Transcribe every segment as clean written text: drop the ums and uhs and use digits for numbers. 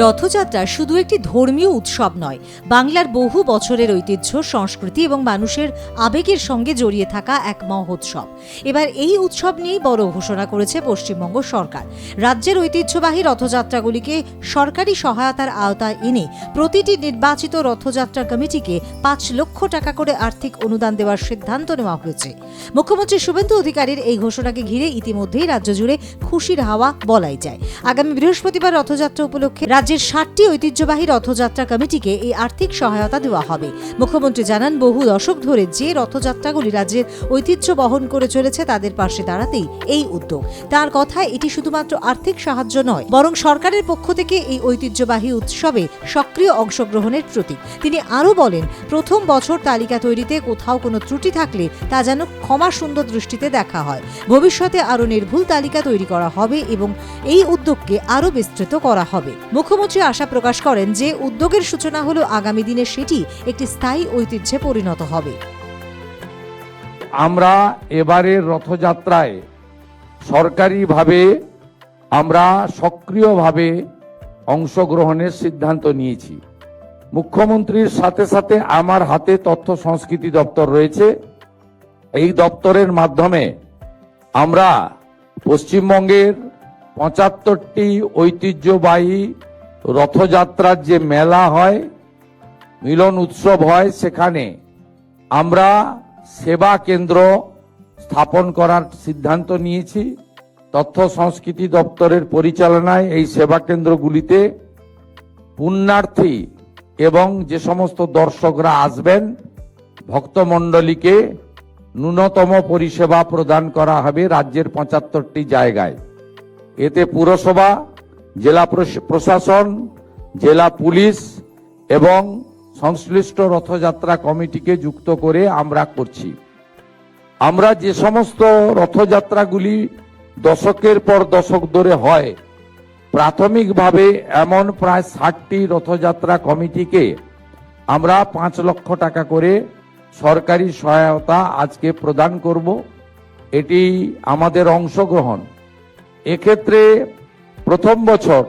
রথযাত্রা শুধু একটি ধর্মীয় উৎসব নয়, বাংলার বহু বছরের ঐতিহ্য, সংস্কৃতি এবং মানুষের আবেগের সঙ্গে জড়িয়ে থাকা এক মহোৎসব। এবার এই উৎসব নিয়েই বড় ঘোষণা করেছে পশ্চিমবঙ্গ সরকার। রাজ্যের ঐতিহ্যবাহী রথযাত্রাগুলিকে সরকারি সহায়তার আওতায় এনে প্রতিটি নির্বাচিত রথযাত্রা কমিটিকে ৫ লক্ষ টাকা করে আর্থিক অনুদান দেওয়ার সিদ্ধান্ত নেওয়া হয়েছে। মুখ্যমন্ত্রী শুভেন্দু অধিকারীর এই ঘোষণাকে ঘিরে ইতিমধ্যেই রাজ্য জুড়ে খুশির হাওয়া বলাই যায়। আগামী বৃহস্পতিবার রথযাত্রা উপলক্ষে রাজ্যের ৬০টি ঐতিহ্যবাহী রথযাত্রা কমিটিকে এই আর্থিক সহায়তা দেওয়া হবে। মুখ্যমন্ত্রী জানান, বহু দশক ধরে যে রথযাত্রাগুলি রাজ্যের ঐতিহ্য বহন করে চলেছে তাদের পাশে দাঁড়াতেই এই উদ্যোগ। তার কথায় এটি শুধুমাত্র আর্থিক সাহায্য নয়, বরং সরকারের পক্ষ থেকে এই ঐতিহ্যবাহী উৎসবে সক্রিয় অংশগ্রহণের প্রতীক। তিনি আরও বলেন, প্রথম বছর তালিকা তৈরিতে কোথাও কোনো ত্রুটি থাকলে তা যেন ক্ষমা সুন্দর দৃষ্টিতে দেখা হয়। ভবিষ্যতে আরও নির্ভুল তালিকা তৈরি করা হবে এবং এই উদ্যোগকে আরও বিস্তৃত করা হবে। মুখ্যমন্ত্রী আশা প্রকাশ করেন যে উদ্যোগের সূচনা হলো আগামী দিনে সেটি একটি স্থায়ী ঐতিহ্যে পরিণত হবে। আমরা এবারের রথযাত্রায় সরকারিভাবে আমরা সক্রিয়ভাবে অংশগ্রহণের সিদ্ধান্ত নিয়েছি। মুখ্যমন্ত্রীর সাথে সাথে আমার হাতে তথ্য সংস্কৃতি দপ্তর রয়েছে। এই দপ্তরের মাধ্যমে আমরা পশ্চিমবঙ্গের ৭৫টি ঐতিহ্যবাহী রথযাত্রার যে মেলা হয়, মিলন উৎসব হয়, সেখানে আমরা সেবা কেন্দ্র স্থাপন করার সিদ্ধান্ত নিয়েছি। তথ্য সংস্কৃতি দপ্তরের পরিচালনায় এই সেবা কেন্দ্রগুলিতে পুণ্যার্থী এবং যে সমস্ত দর্শকরা আসবেন, ভক্তমণ্ডলীকে ন্যূনতম পরিষেবা প্রদান করা হবে রাজ্যের ৭৫টি জায়গায়। এতে পুরসভা, জেলা প্রশাসন, জেলা পুলিশ এবং সংশ্লিষ্ট রথযাত্রা কমিটিকে যুক্ত করে আমরা করছি। আমরা যে সমস্ত রথযাত্রাগুলি দশকের পর দশক ধরে হয়, প্রাথমিকভাবে এমন প্রায় ৬০টি রথযাত্রা কমিটিকে আমরা ৫ লক্ষ টাকা করে সরকারি সহায়তা আজকে প্রদান করব। এটি আমাদের অংশগ্রহণ। এক্ষেত্রে প্রথম বছর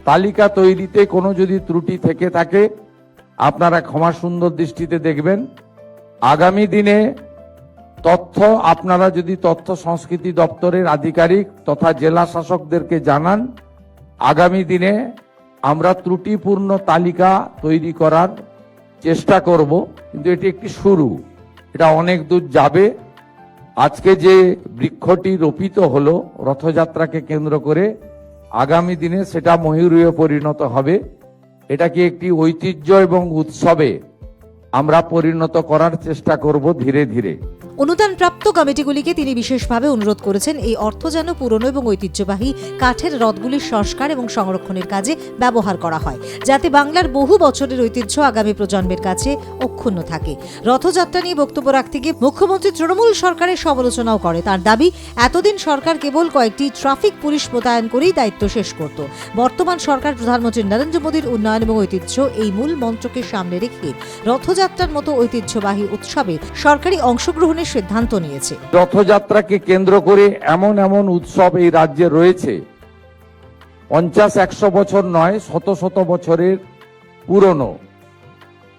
তালিকা তৈরিতে কোনো যদি ত্রুটি থেকে থাকে আপনারা ক্ষমা সুন্দর দৃষ্টিতে দেখবেন। আগামী দিনে আপনারা যদি তথ্য সংস্কৃতি দপ্তরের আধিকারিক তথা জেলা শাসকদেরকে জানান, আগামী দিনে আমরা ত্রুটিপূর্ণ তালিকা তৈরি করার চেষ্টা করব। কিন্তু এটি একটি শুরু, এটা অনেক দূর যাবে। আজকে যে বৃক্ষটি রোপিত হলো রথযাত্রাকে কেন্দ্র করে, আগামী দিনে সেটা ময়ূরীয় পরিণত হবে। এটাকে একটি ঐতিহ্য এবং উৎসবে আমরা পরিণত করার চেষ্টা করব ধীরে ধীরে। অনুদানপ্রাপ্ত কমিটিগুলিকে তিনি বিশেষভাবে অনুরোধ করেছেন এই অর্থ যেন পুরনো এবং ঐতিহ্যবাহী কাঠের রথগুলির সংস্কার এবং সংরক্ষণের কাজে ব্যবহার করা হয়, যাতে বাংলার বহু বছরের ঐতিহ্য আগামী প্রজন্মের কাছে অক্ষুণ্ণ থাকে। রথযাত্রা নিয়ে বক্তব্য রাখতে গিয়ে মুখ্যমন্ত্রী তৃণমূল সরকারের সমালোচনাও করে। তার দাবি, এতদিন সরকার কেবল কয়েকটি ট্রাফিক পুলিশ মোতায়েন করেই দায়িত্ব শেষ করত। বর্তমান সরকার প্রধানমন্ত্রী নরেন্দ্র মোদীর উন্নয়ন এবং ঐতিহ্য এই মূল মন্ত্রকে সামনে রেখে রথযাত্রার মতো ঐতিহ্যবাহী উৎসবে সরকারি অংশগ্রহণের সিদ্ধান্ত নিয়েছে। রথযাত্রাকে কেন্দ্র করে এমন এমন উৎসব এই রাজ্যে রয়েছে ৫০-১০০ বছর নয়, শত শত বছরের পুরনো।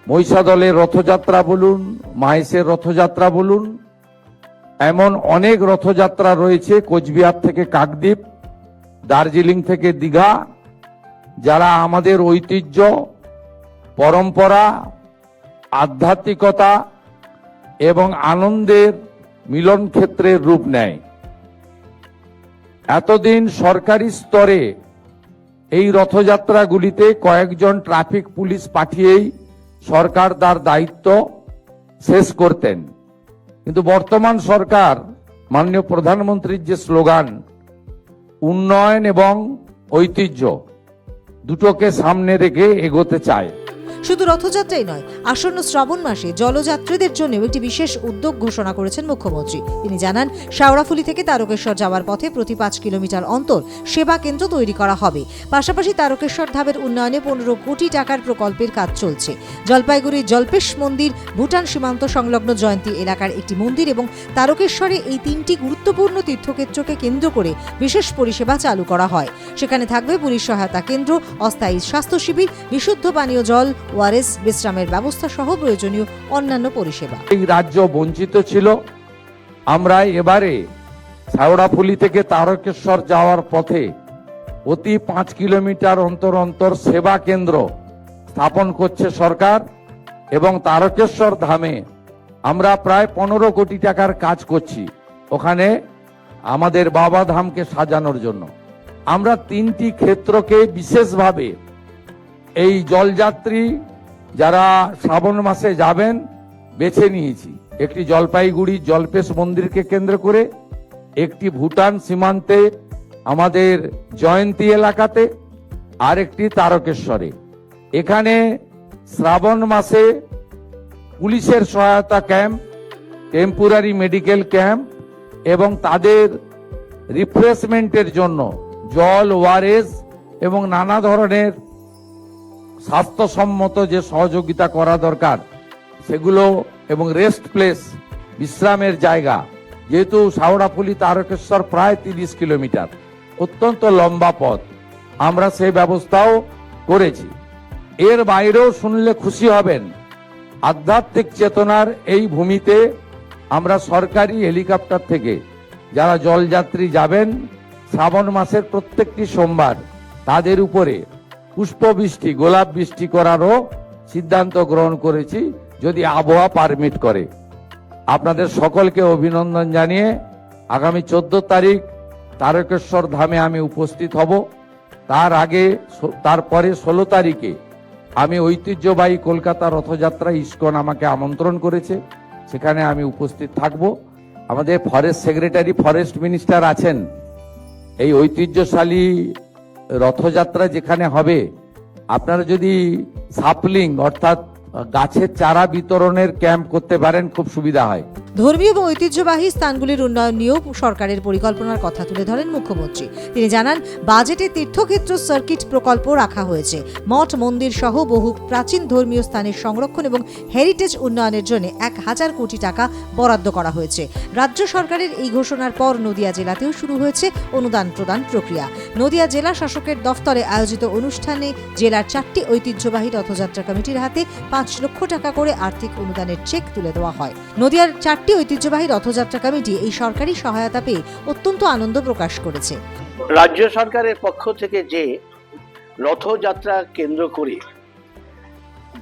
মহিষাদলের রথযাত্রা বলুন, মাহেশের রথযাত্রা বলুন, এমন অনেক রথযাত্রা রয়েছে। কোচবিহার থেকে কাকদ্বীপ, দার্জিলিং থেকে দীঘা, যারা আমাদের ঐতিহ্য, পরম্পরা, আধ্যাত্মিকতা এবং আনন্দের মিলন ক্ষেত্রের রূপ নেয়। এতদিন সরকারি স্তরে এই রথযাত্রাগুলিতে কয়েকজন ট্রাফিক পুলিশ পাঠিয়েই সরকার তার দায়িত্ব শেষ করতেন। কিন্তু বর্তমান সরকার মাননীয় প্রধানমন্ত্রীর যে স্লোগান উন্নয়ন এবং ঐতিহ্য, দুটোকে সামনে রেখে এগোতে চায়। শুধু রথযাত্রাই নয়, আসন্ন শ্রাবণ মাসে জলযাত্রীদের জন্যও একটি বিশেষ উদ্যোগ ঘোষণা করেছেন মুখ্যমন্ত্রী। তিনি জানান, শেওড়াফুলি থেকে তারকেশ্বর যাওয়ার পথে প্রতি 5 কিলোমিটার অন্তর সেবা কেন্দ্র তৈরি করা হবে। পাশাপাশি তারকেশ্বর ধামের উন্নয়নে 15 কোটি টাকার প্রকল্পের কাজ চলছে। জলপাইগুড়ির জল্পেশ মন্দির, ভুটান সীমান্ত সংলগ্ন জয়ন্তী এলাকার একটি মন্দির এবং তারকেশ্বরে এই 3টি গুরুত্বপূর্ণ তীর্থক্ষেত্রকে কেন্দ্র করে বিশেষ পরিষেবা চালু করা হয়। সেখানে থাকবে পুলিশ সহায়তা কেন্দ্র, অস্থায়ী স্বাস্থ্য শিবির, বিশুদ্ধ পানীয় জল, ওআরএস, বিশ্রামের ব্যবস্থা সহ প্রয়োজনীয় অন্যান্য পরিষেবা। এই রাজ্য বঞ্চিত ছিল। আমরা এবারে শেওড়াফুলি থেকে তারকেশ্বর যাওয়ার পথে প্রতি 5 কিলোমিটার অন্তর অন্তর সেবা কেন্দ্র স্থাপন করছে সরকার এবং তারকেশ্বর ধামে আমরা প্রায় 15 কোটি টাকার কাজ করছি ওখানে আমাদের বাবা ধামকে সাজানোর জন্য। আমরা 3টি ক্ষেত্রকে বিশেষভাবে এই জলযাত্রী যারা শ্রাবণ মাসে যাবেন বেছে নিয়েছি। একটি জলপাইগুড়ি জল্পেশ মন্দিরকে কেন্দ্র করে, একটি ভুটান সীমান্তে আমাদের জয়ন্তী এলাকাতে, আর একটি তারকেশ্বরে। এখানে শ্রাবণ মাসে পুলিশের সহায়তা ক্যাম্প, টেম্পোরারি মেডিকেল ক্যাম্প এবং তাদের রিফ্রেশমেন্টের জন্য জল, ওআরএস এবং নানা ধরনের স্বাস্থ্যসম্মত যে সহযোগিতা করা দরকার সেগুলো এবং রেস্ট প্লেস, বিশ্রামের জায়গা, যেহেতু শেওড়াফুলি তারকেশ্বর প্রায় 30 কিলোমিটার, অত্যন্ত লম্বা পথ, আমরা সেই ব্যবস্থাও করেছি। এর বাইরেও শুনলে খুশি হবেন, আধ্যাত্মিক চেতনার এই ভূমিতে আমরা সরকারি হেলিকপ্টার থেকে যারা জলযাত্রী যাবেন শ্রাবণ মাসের প্রত্যেকটি সোমবার তাদের উপরে পুষ্পবৃষ্টি, গোলাপ বৃষ্টি করারও সিদ্ধান্ত গ্রহণ করেছি, যদি আবহাওয়া পারমিট করে। আপনাদের সকলকে অভিনন্দন জানিয়ে আগামী 14 তারিখ তারকেশ্বর ধামে আমি উপস্থিত হব। তারপরে 16 তারিখে আমি ঐতিহ্যবাহী কলকাতা রথযাত্রা ইস্কন আমাকে আমন্ত্রণ করেছে, সেখানে আমি উপস্থিত থাকব। আমাদের ফরেস্ট সেক্রেটারি, ফরেস্ট মিনিস্টার আছেন। এই ঐতিহ্যশালী রথযাত্রা যেখানে হবে, আপনারা যদি সাপলিং অর্থাৎ গাছের চারা বিতরণের ক্যাম্প করতে পারেন খুব সুবিধা হয়। ধর্মীয় এবং ঐতিহ্যবাহী স্থানগুলির উন্নয়ন নিয়েও সরকারের পরিকল্পনার কথা তুলে ধরেন মুখ্যমন্ত্রী। তিনি জানান, বাজেটে তীর্থক্ষেত্র সার্কিট প্রকল্প রাখা হয়েছে। মঠ, মন্দির সহ বহু প্রাচীন ধর্মীয় স্থানের সংরক্ষণ এবং হেরিটেজ উন্নয়নের জন্য 1000 কোটি টাকা বরাদ্দ করা হয়েছে। রাজ্য সরকারের এই ঘোষণার পর নদিয়া জেলাতেও শুরু হয়েছে অনুদান প্রদান প্রক্রিয়া। নদিয়া জেলা শাসকের দফতরে আয়োজিত অনুষ্ঠানে জেলার 4টি ঐতিহ্যবাহী রথযাত্রা কমিটির হাতে 5 লক্ষ টাকা করে আর্থিক অনুদানের চেক তুলে দেওয়া হয়। নদিয়ার 4টি ঐতিহ্যবাহী রথযাত্রা কমিটি এই সরকারি সহায়তা পেয়ে অত্যন্ত আনন্দ প্রকাশ করেছে। রাজ্য সরকারের পক্ষ থেকে যে রথযাত্রা কেন্দ্র করে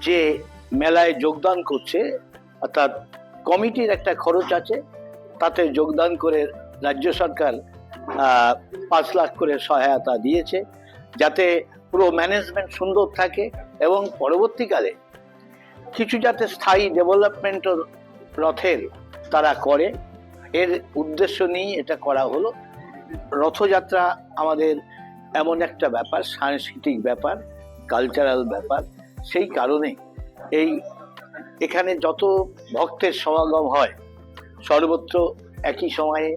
যে মেলায় যোগদান করছে, অর্থাৎ কমিটির একটা খরচ আছে, তাতে যোগদান করে রাজ্য সরকার 5 লাখ করে সহায়তা দিয়েছে, যাতে পুরো ম্যানেজমেন্ট সুন্দর থাকে এবং পরবর্তীকালে কিছু যাতে স্থায়ী ডেভেলপমেন্ট রথের তারা করে, এর উদ্দেশ্য নিয়ে এটা করা হলো। রথযাত্রা আমাদের এমন একটা ব্যাপার, সাংস্কৃতিক ব্যাপার, কালচারাল ব্যাপার, সেই কারণে এখানে যত ভক্তের সমাগম হয় সর্বত্র একই সময়ে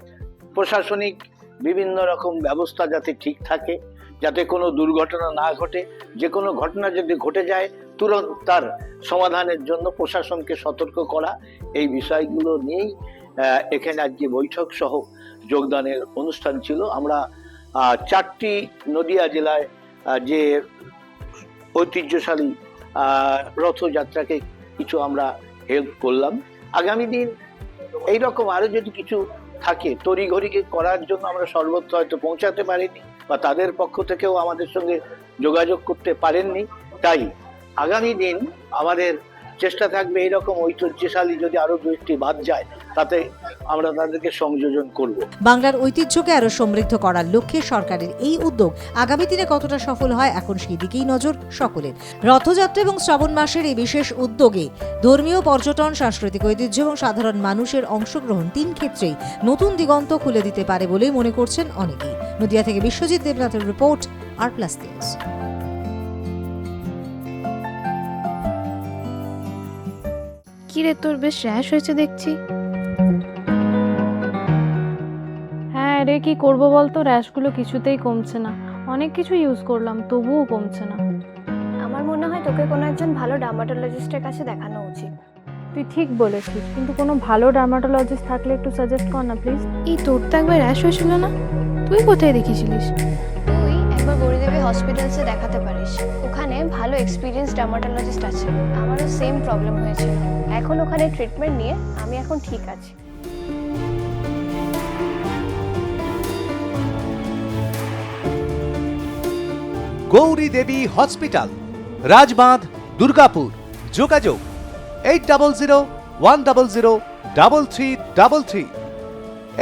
প্রশাসনিক বিভিন্ন রকম ব্যবস্থা যাতে ঠিক থাকে, যাতে কোনো দুর্ঘটনা না ঘটে, যে কোনো ঘটনা যদি ঘটে যায় তুরন্ত তার সমাধানের জন্য প্রশাসনকে সতর্ক করা, এই বিষয়গুলো নিয়েই এখানে আজকে বৈঠক সহ যোগদানের অনুষ্ঠান ছিল। আমরা 4টি নদিয়া জেলায় যে ঐতিহ্যশালী রথযাত্রাকে কিছু আমরা হেল্প করলাম। আগামী দিন এইরকম আরো যদি কিছু থাকে তড়িঘড়িকে করার জন্য আমরা সর্বত্র হয়তো পৌঁছাতে পারিনি বা তাদের পক্ষ থেকেও আমাদের সঙ্গে যোগাযোগ করতে পারেননি, তাই আগামী দিন আমাদের চেষ্টা থাকবে এইরকম ঐতিহ্যশালী যদি আরো 2টি বাদ যায় তাতে আমরা তাদেরকে সংযোজন করব। বাংলার ঐতিহ্যকে আরো সমৃদ্ধ করার লক্ষ্যে সরকারের এই উদ্যোগ আগামী দিনে কতটা সফল হয় এখন সেই দিকেই নজর সকলের। রথযাত্রা এবং শ্রাবণ মাসের এই বিশেষ উদ্যোগে ধর্মীয়, পর্যটন, সাংস্কৃতিক ঐতিহ্য এবং সাধারণ মানুষের অংশগ্রহণ 3 ক্ষেত্রেই নতুন দিগন্ত খুলে দিতে পারে বলেই মনে করছেন অনেকেই। নদিয়া থেকে বিশ্বজিৎ দেবনাথের রিপোর্ট, আর প্লাস নিউজ। কি রে, তোর বেশ র্যাশ হয়েছে দেখছি। হ্যাঁ রে, কি করব বলতো, র্যাশগুলো কিছুতেই কমছে না। অনেক কিছু ইউজ করলাম তবুও কমছে না। আমার মনে হয় তোকে কোনো একজন ভালো ডার্মাটোলজিস্টের কাছে দেখানো উচিত। তুই ঠিক বলেছিস, কিন্তু কোনো ভালো ডার্মাটোলজিস্ট থাকলে একটু সাজেস্ট কর না প্লিজ। এই তোর তো একবার র্যাশ হয়েছিল না, তুই কোথায় দেখিয়েছিলিস? তুই একবার গৌরীদেবী হসপিটালসে দেখাতে পারিস, ওখানে ভালো এক্সপিরিয়েন্স ডার্মাটোলজিস্ট আছে। আমারও সেম প্রবলেম হয়েছিল, এখন ওখানে ট্রিটমেন্ট নিয়ে আমি এখন ঠিক আছি। গৌরী দেবী হসপিটাল, রাজবাঁধ, দুর্গাপুর। যোগাযোগ 8001003333,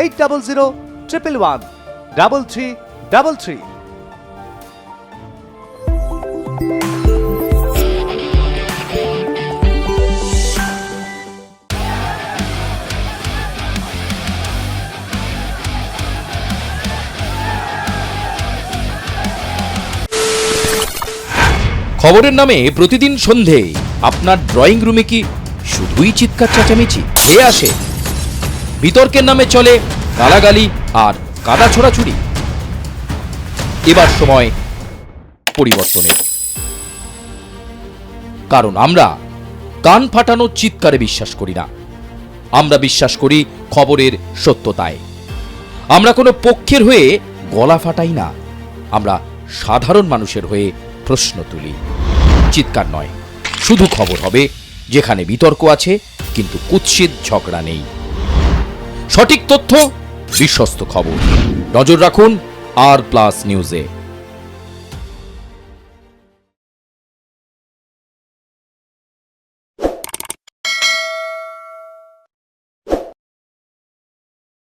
8001113333। খবরের নামে প্রতিদিন সন্ধে আপনার ড্রয়িং রুমে কি শুধুই চিৎকার চেঁচামেচি হে আসে? বিতর্কের নামে চলে গালাগালি আর কাদা ছোড়াছুড়ি। এবার সময় পরিবর্তনের, কারণ আমরা কান ফাটানো চিৎকারে বিশ্বাস করি না। আমরা বিশ্বাস করি খবরের সত্যতায়। আমরা কোনো পক্ষের হয়ে গলা ফাটাই না, আমরা সাধারণ মানুষের হয়ে প্রশ্ন তুলি। চিৎকার নয়, শুধু খবর হবে যেখানে বিতর্ক আছে কিন্তু কুৎসিত ঝগড়া নেই। সঠিক তথ্য, বিশ্বস্ত খবর। নজর রাখুন আর প্লাস নিউজে।